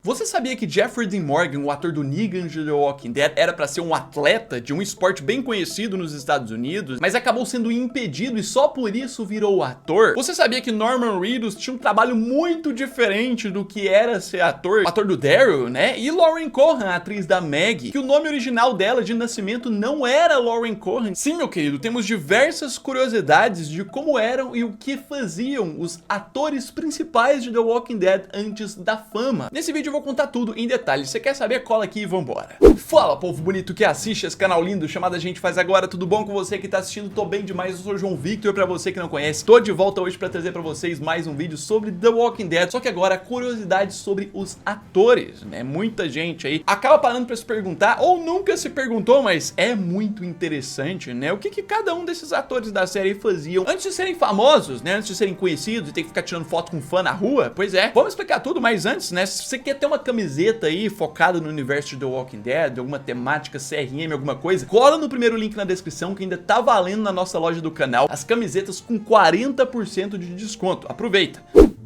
Você sabia que Jeffrey Dean Morgan, o ator do Negan de The Walking Dead, era pra ser um atleta de um esporte bem conhecido nos Estados Unidos, mas acabou sendo impedido e só por isso virou ator? Você sabia que Norman Reedus tinha um trabalho muito diferente do que era ser ator, o ator do Daryl, né? E Lauren Cohan, a atriz da Maggie, que o nome original dela de nascimento não era Lauren Cohan. Sim, meu querido, temos diversas curiosidades de como eram e o que faziam os atores principais de The Walking Dead antes da fama. Nesse vídeo eu vou contar tudo em detalhes. Você quer saber? Cola aqui e vambora. Fala, povo bonito que assiste esse canal lindo chamado A Gente Faz Agora. Tudo bom com você que tá assistindo? Tô bem demais. Eu sou o João Victor, pra você que não conhece. Tô de volta hoje pra trazer pra vocês mais um vídeo sobre The Walking Dead. Só que agora curiosidades sobre os atores, né? Muita gente aí acaba parando pra se perguntar, ou nunca se perguntou, mas é muito interessante, né? O que cada um desses atores da série faziam antes de serem famosos, né? Antes de serem conhecidos e ter que ficar tirando foto com fã na rua. Pois é, vamos explicar tudo, mas antes, né? Se você quer ter uma camiseta aí focada no universo de The Walking Dead, alguma temática CRM, alguma coisa, cola no primeiro link na descrição que ainda tá valendo na nossa loja do canal as camisetas com 40% de desconto. Aproveita!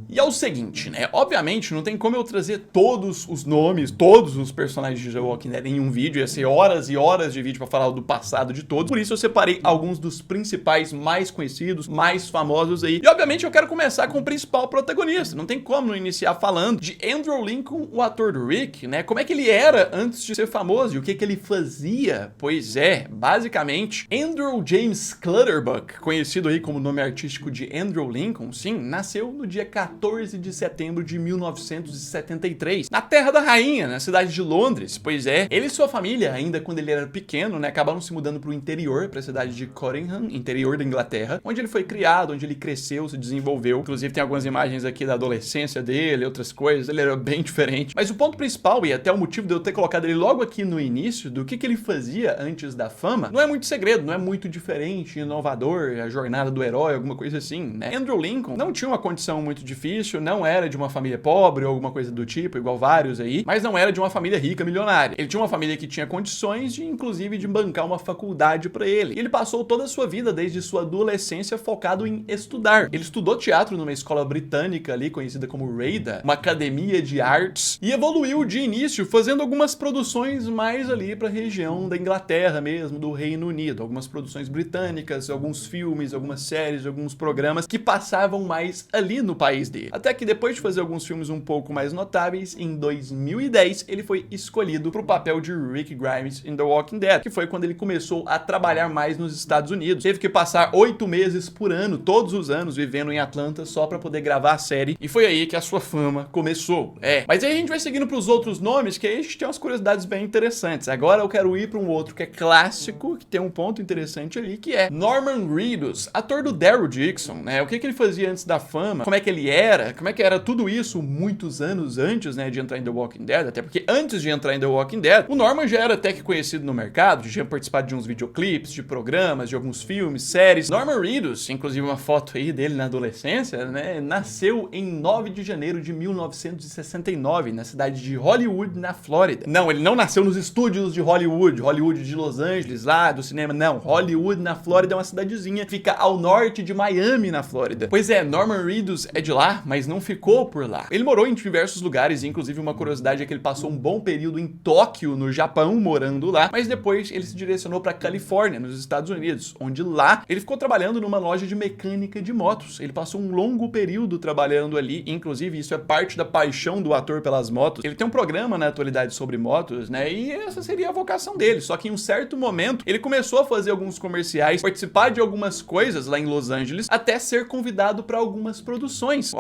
E é o seguinte, né? Obviamente não tem como eu trazer todos os nomes, todos os personagens de The Walking Dead em um vídeo, ia ser horas e horas de vídeo pra falar do passado de todos, por isso eu separei alguns dos principais, mais conhecidos, mais famosos aí. E obviamente eu quero começar com o principal protagonista, não tem como não iniciar falando de Andrew Lincoln, o ator do Rick, né? Como é que ele era antes de ser famoso e o que ele fazia? Pois é, basicamente, Andrew James Clutterbuck, conhecido aí como nome artístico de Andrew Lincoln, sim, nasceu no dia 14 de setembro de 1973, na Terra da Rainha, na cidade de Londres. Pois é, ele e sua família, ainda quando ele era pequeno, né, acabaram se mudando para o interior, para a cidade de Cottingham, interior da Inglaterra, onde ele foi criado, onde ele cresceu, se desenvolveu. Inclusive tem algumas imagens aqui da adolescência dele, outras coisas, ele era bem diferente. Mas o ponto principal, e até o motivo de eu ter colocado ele logo aqui no início, do que ele fazia antes da fama, não é muito segredo, não é muito diferente, inovador, a jornada do herói, alguma coisa assim, né? Andrew Lincoln não tinha uma condição muito difícil, não era de uma família pobre ou alguma coisa do tipo, igual vários aí, mas não era de uma família rica, milionária. Ele tinha uma família que tinha condições de, inclusive, de bancar uma faculdade pra ele. E ele passou toda a sua vida, desde sua adolescência, focado em estudar. Ele estudou teatro numa escola britânica ali, conhecida como RADA, uma academia de artes, e evoluiu de início, fazendo algumas produções mais ali pra região da Inglaterra mesmo, do Reino Unido. Algumas produções britânicas, alguns filmes, algumas séries, alguns programas que passavam mais ali no país dele. Até que depois de fazer alguns filmes um pouco mais notáveis, em 2010 ele foi escolhido pro papel de Rick Grimes em The Walking Dead, que foi quando ele começou a trabalhar mais nos Estados Unidos. Teve que passar 8 meses por ano, todos os anos, vivendo em Atlanta só pra poder gravar a série, e foi aí que a sua fama começou. Mas aí a gente vai seguindo pros outros nomes, que aí a gente tem umas curiosidades bem interessantes. Agora eu quero ir pra um outro que é clássico, que tem um ponto interessante ali, que é Norman Reedus, ator do Daryl Dixon, né? O que ele fazia antes da fama, como é que ele era, como é que era tudo isso muitos anos antes, né, de entrar em The Walking Dead, até porque antes de entrar em The Walking Dead, o Norman já era até que conhecido no mercado, já tinha participado de uns videoclipes, de programas, de alguns filmes, séries. Norman Reedus, inclusive uma foto aí dele na adolescência, né, nasceu em 9 de janeiro de 1969, na cidade de Hollywood, na Flórida. Não, ele não nasceu nos estúdios de Hollywood, Hollywood de Los Angeles, lá do cinema, não. Hollywood, na Flórida, é uma cidadezinha que fica ao norte de Miami, na Flórida. Pois é, Norman Reedus é de lá, mas não ficou por lá. Ele morou em diversos lugares, inclusive uma curiosidade é que ele passou um bom período em Tóquio, no Japão, morando lá, mas depois ele se direcionou para Califórnia, nos Estados Unidos, onde lá ele ficou trabalhando numa loja de mecânica de motos. Ele passou um longo período trabalhando ali, inclusive isso é parte da paixão do ator pelas motos. Ele tem um programa na atualidade sobre motos, né, e essa seria a vocação dele, só que em um certo momento ele começou a fazer alguns comerciais, participar de algumas coisas lá em Los Angeles, até ser convidado para algumas produções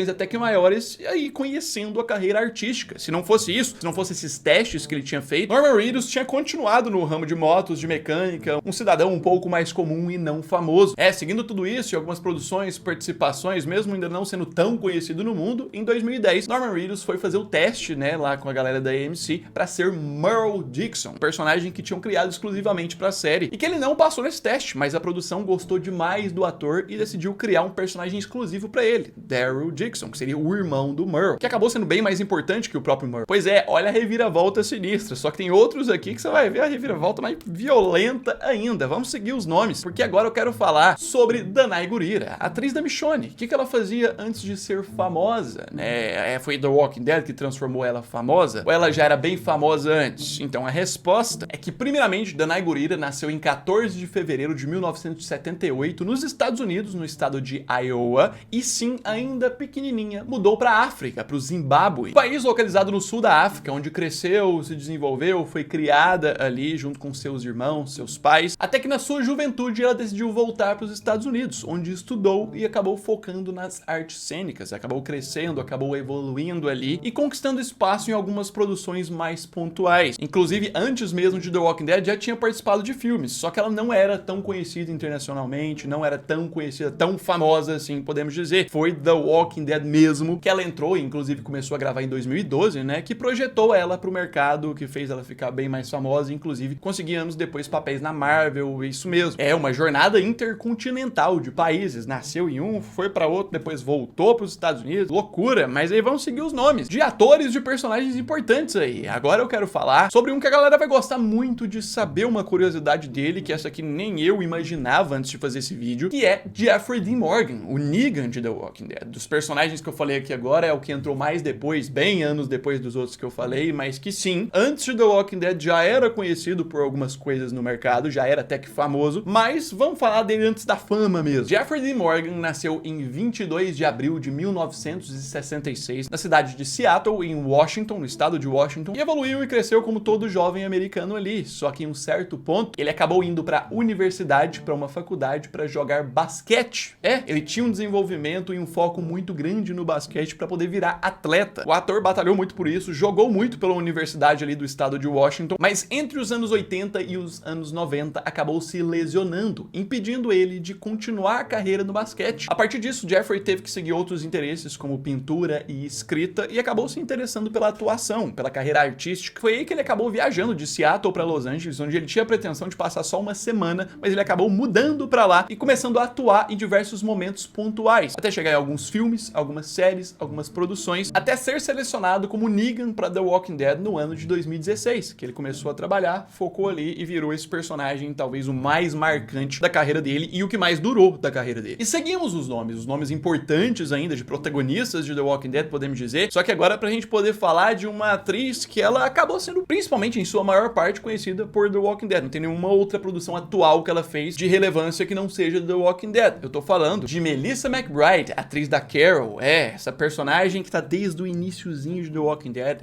até que maiores, e aí conhecendo a carreira artística. Se não fosse isso, se não fosse esses testes que ele tinha feito, Norman Reedus tinha continuado no ramo de motos, de mecânica, um cidadão um pouco mais comum e não famoso. Seguindo tudo isso e algumas produções, participações, mesmo ainda não sendo tão conhecido no mundo, em 2010, Norman Reedus foi fazer o teste, né, lá com a galera da AMC, pra ser Merle Dixon, personagem que tinham criado exclusivamente pra série, e que ele não passou nesse teste, mas a produção gostou demais do ator e decidiu criar um personagem exclusivo pra ele. Daryl Dixon, que seria o irmão do Merle, que acabou sendo bem mais importante que o próprio Merle. Pois é, olha a reviravolta sinistra, só que tem outros aqui que você vai ver a reviravolta mais violenta ainda. Vamos seguir os nomes, porque agora eu quero falar sobre Danai Gurira, atriz da Michonne. O que ela fazia antes de ser famosa, né? Foi The Walking Dead que transformou ela famosa? Ou ela já era bem famosa antes? Então a resposta é que, primeiramente, Danai Gurira nasceu em 14 de fevereiro de 1978 nos Estados Unidos, no estado de Iowa, e sim, ainda pequenininha, mudou para a África, para o Zimbábue, país localizado no sul da África, onde cresceu, se desenvolveu, foi criada ali junto com seus irmãos, seus pais, até que na sua juventude ela decidiu voltar para os Estados Unidos, onde estudou e acabou focando nas artes cênicas, acabou crescendo, acabou evoluindo ali e conquistando espaço em algumas produções mais pontuais. Inclusive, antes mesmo de The Walking Dead, já tinha participado de filmes, só que ela não era tão conhecida internacionalmente, não era tão conhecida, tão famosa assim, podemos dizer. Foi The Walking Dead mesmo que ela entrou e inclusive começou a gravar em 2012, né, que projetou ela pro mercado, que fez ela ficar bem mais famosa, inclusive conseguir anos depois papéis na Marvel, isso mesmo. É uma jornada intercontinental de países, nasceu em um, foi pra outro, depois voltou pros Estados Unidos, loucura, mas aí vamos seguir os nomes de atores de personagens importantes aí. Agora eu quero falar sobre um que a galera vai gostar muito de saber, uma curiosidade dele, que essa aqui nem eu imaginava antes de fazer esse vídeo, que é Jeffrey Dean Morgan, o Negan de The Walking Dead. Dos personagens que eu falei aqui agora, é o que entrou mais depois, bem anos depois dos outros que eu falei, mas que sim, antes de The Walking Dead já era conhecido por algumas coisas no mercado, já era até que famoso, mas vamos falar dele antes da fama mesmo. Jeffrey Dean Morgan nasceu em 22 de abril de 1966, na cidade de Seattle, em Washington, no estado de Washington, e evoluiu e cresceu como todo jovem americano ali, só que em um certo ponto, ele acabou indo para universidade, para uma faculdade, para jogar basquete. Ele tinha um desenvolvimento e um foco muito grande no basquete para poder virar atleta. O ator batalhou muito por isso, jogou muito pela universidade ali do estado de Washington, mas entre os anos 80 e os anos 90 acabou se lesionando, impedindo ele de continuar a carreira no basquete. A partir disso, Jeffrey teve que seguir outros interesses como pintura e escrita e acabou se interessando pela atuação, pela carreira artística. Foi aí que ele acabou viajando de Seattle para Los Angeles, onde ele tinha a pretensão de passar só uma semana, mas ele acabou mudando para lá e começando a atuar em diversos momentos pontuais, até chegar em alguns filmes, algumas séries, algumas produções, até ser selecionado como Negan para The Walking Dead no ano de 2016, que ele começou a trabalhar, focou ali e virou esse personagem talvez o mais marcante da carreira dele e o que mais durou da carreira dele. E seguimos os nomes importantes ainda de protagonistas de The Walking Dead, podemos dizer, só que agora pra gente poder falar de uma atriz que ela acabou sendo, principalmente em sua maior parte, conhecida por The Walking Dead. Não tem nenhuma outra produção atual que ela fez de relevância que não seja The Walking Dead. Eu tô falando de Melissa McBride, atriz da Carol. Essa personagem que tá desde o iniciozinho de The Walking Dead.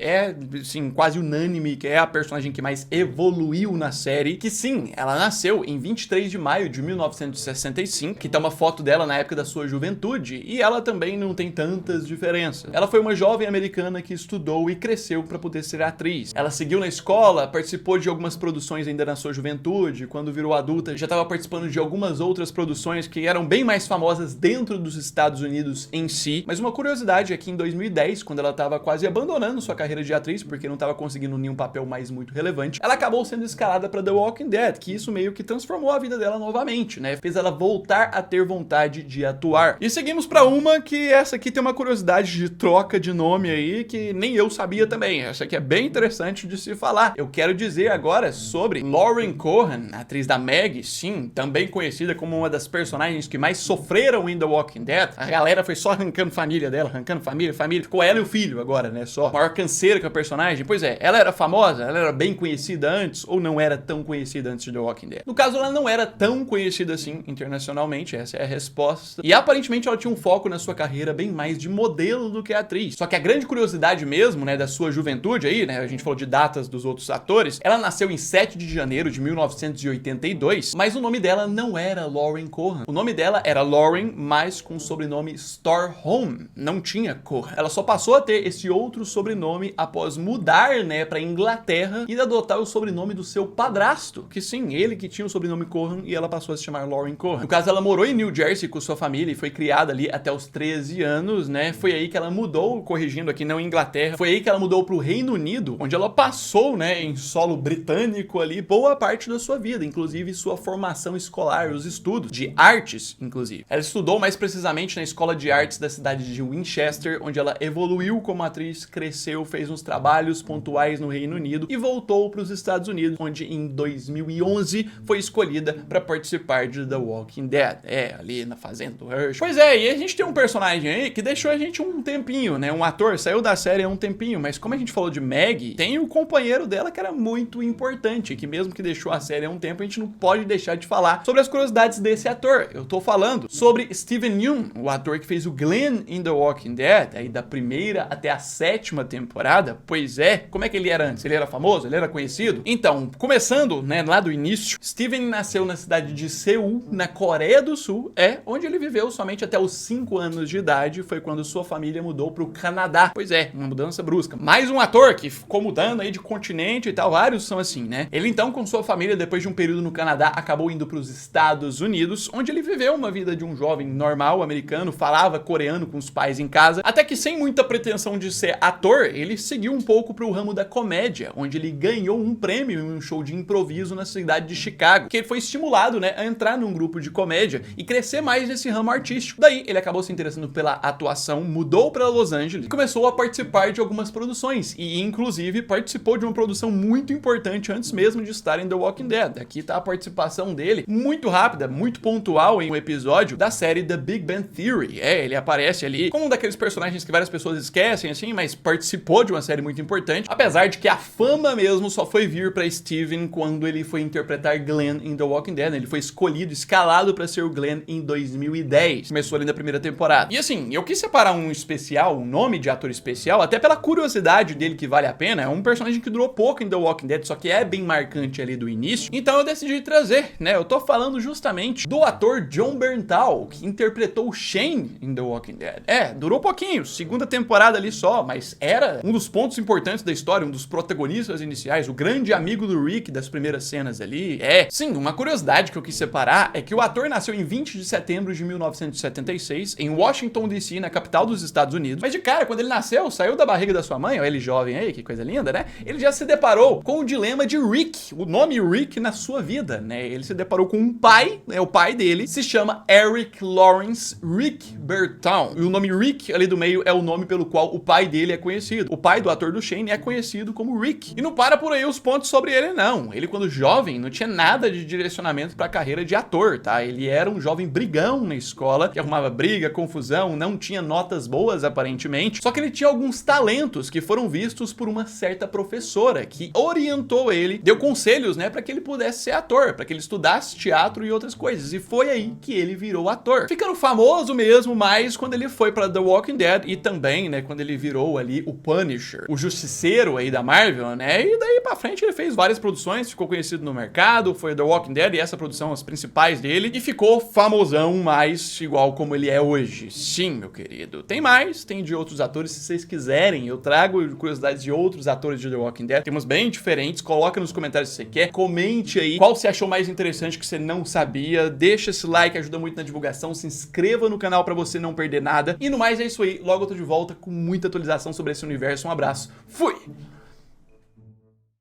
Assim, quase unânime que é a personagem que mais evoluiu na série. Que sim, ela nasceu em 23 de maio de 1965, que tá uma foto dela na época da sua juventude, e ela também não tem tantas diferenças. Ela foi uma jovem americana que estudou e cresceu para poder ser atriz. Ela seguiu na escola, participou de algumas produções ainda na sua juventude, quando virou adulta já estava participando de algumas outras produções que eram bem mais famosas dentro dos Estados Unidos em si, mas uma curiosidade é que em 2010, quando ela estava quase abandonando sua carreira de atriz, porque não estava conseguindo nenhum papel mais muito relevante, ela acabou sendo escalada para The Walking Dead, que isso meio que transformou a vida dela novamente, né? Fez ela voltar a ter vontade de atuar. E seguimos para uma que essa aqui tem uma curiosidade de troca de nome aí, que nem eu sabia também. Essa aqui é bem interessante de se falar. Eu quero dizer agora sobre Lauren Cohan, atriz da Maggie, sim, também conhecida como uma das personagens que mais sofreram em The Walking Dead. A galera foi só arrancando família dela, arrancando família, ficou ela e o filho agora, né, só. Maior canseira com a personagem. Pois é, ela era famosa, ela era bem conhecida antes, ou não era tão conhecida antes de The Walking Dead? No caso, ela não era tão conhecida assim internacionalmente, essa é a resposta. E aparentemente ela tinha um foco na sua carreira bem mais de modelo do que atriz. Só que a grande curiosidade mesmo, né, da sua juventude aí, né, a gente falou de datas dos outros atores, ela nasceu em 7 de janeiro de 1982, mas o nome dela não era Lauren Cohan. O nome dela era Lauren, mas com o sobrenome Starholm. Não tinha Cohan. Ela só passou a ter esse outro sobrenome após mudar, né, pra Inglaterra e adotar o sobrenome do seu padrasto, que sim, ele que tinha o sobrenome Cohan e ela passou a se chamar Lauren Cohan. No caso, ela morou em New Jersey com sua família e foi criada ali até os 13 anos, né? Foi aí que ela mudou, corrigindo aqui, não Inglaterra, foi aí que ela mudou pro Reino Unido, onde ela passou, né, em solo britânico ali, boa parte da sua vida, inclusive sua formação escolar, os estudos de artes, inclusive. Ela estudou mais precisamente na escola de de artes da cidade de Winchester, onde ela evoluiu como atriz, cresceu, fez uns trabalhos pontuais no Reino Unido e voltou para os Estados Unidos, onde em 2011 foi escolhida para participar de The Walking Dead. Ali na fazenda do Hershel. Pois é, e a gente tem um personagem aí que deixou a gente um tempinho, né? Um ator saiu da série há um tempinho, mas como a gente falou de Maggie, tem o companheiro dela que era muito importante, que mesmo que deixou a série há um tempo, a gente não pode deixar de falar sobre as curiosidades desse ator. Eu tô falando sobre Steven Yeun, o ator que fez o Glenn em The Walking Dead, aí da primeira até a 7ª temporada. Pois é, como é que ele era antes? Ele era famoso? Ele era conhecido? Então, começando, né, lá do início, Steven nasceu na cidade de Seul, na Coreia do Sul, onde ele viveu somente até os 5 anos de idade, foi quando sua família mudou pro Canadá. Pois é, uma mudança brusca. Mais um ator que ficou mudando aí de continente e tal, vários são assim, né? Ele então, com sua família, depois de um período no Canadá, acabou indo pros Estados Unidos, onde ele viveu uma vida de um jovem normal, americano, falava coreano com os pais em casa, até que sem muita pretensão de ser ator, ele seguiu um pouco pro ramo da comédia, onde ele ganhou um prêmio em um show de improviso na cidade de Chicago, que ele foi estimulado, né, a entrar num grupo de comédia e crescer mais nesse ramo artístico. Daí, ele acabou se interessando pela atuação, mudou para Los Angeles e começou a participar de algumas produções, e inclusive participou de uma produção muito importante antes mesmo de estar em The Walking Dead. Aqui tá a participação dele, muito rápida, muito pontual em um episódio da série The Big Bang Theory. Ele aparece ali como um daqueles personagens que várias pessoas esquecem, assim, mas participou de uma série muito importante, apesar de que a fama mesmo só foi vir pra Steven quando ele foi interpretar Glenn em The Walking Dead. Ele foi escolhido, escalado pra ser o Glenn em 2010. Começou ali na primeira temporada. E assim, eu quis separar um especial, um nome de ator especial, até pela curiosidade dele que vale a pena. É um personagem que durou pouco em The Walking Dead, só que é bem marcante ali do início. Então eu decidi trazer, né? Eu tô falando justamente do ator Jon Bernthal, que interpretou o Shane em The Walking Dead. Durou pouquinho, 2ª temporada ali só, mas era um dos pontos importantes da história, um dos protagonistas iniciais, o grande amigo do Rick das primeiras cenas ali. Sim, uma curiosidade que eu quis separar é que o ator nasceu em 20 de setembro de 1976, em Washington, D.C., na capital dos Estados Unidos. Mas de cara, quando ele nasceu, saiu da barriga da sua mãe, ó, ele jovem aí, que coisa linda, né? Ele já se deparou com o dilema de Rick, o nome Rick na sua vida, né? Ele se deparou com um pai, né? O pai dele se chama Eric Lawrence Rick Bernthal. E o nome Rick ali do meio é o nome pelo qual o pai dele é conhecido. O pai do ator do Shane é conhecido como Rick. E não para por aí os pontos sobre ele, não. Ele, quando jovem, não tinha nada de direcionamento pra carreira de ator, tá? Ele era um jovem brigão na escola, que arrumava briga, confusão, não tinha notas boas, aparentemente. Só que ele tinha alguns talentos que foram vistos por uma certa professora, que orientou ele, deu conselhos, né, pra que ele pudesse ser ator, pra que ele estudasse teatro e outras coisas. E foi aí que ele virou ator. Ficando famoso mesmo, mais quando ele foi pra The Walking Dead e também, né, quando ele virou ali o Punisher, o justiceiro aí da Marvel, né? E daí pra frente ele fez várias produções, ficou conhecido no mercado, foi The Walking Dead e essa produção, as principais dele, e ficou famosão mais igual como ele é hoje. Sim, meu querido. Tem mais, tem de outros atores, se vocês quiserem, eu trago curiosidades de outros atores de The Walking Dead, temos bem diferentes, coloca nos comentários se você quer, comente aí qual você achou mais interessante que você não sabia, deixa esse like, ajuda muito na divulgação, se inscreva no canal pra você não perder nada, e no mais é isso aí, logo eu tô de volta com muita atualização sobre esse universo, um abraço, fui!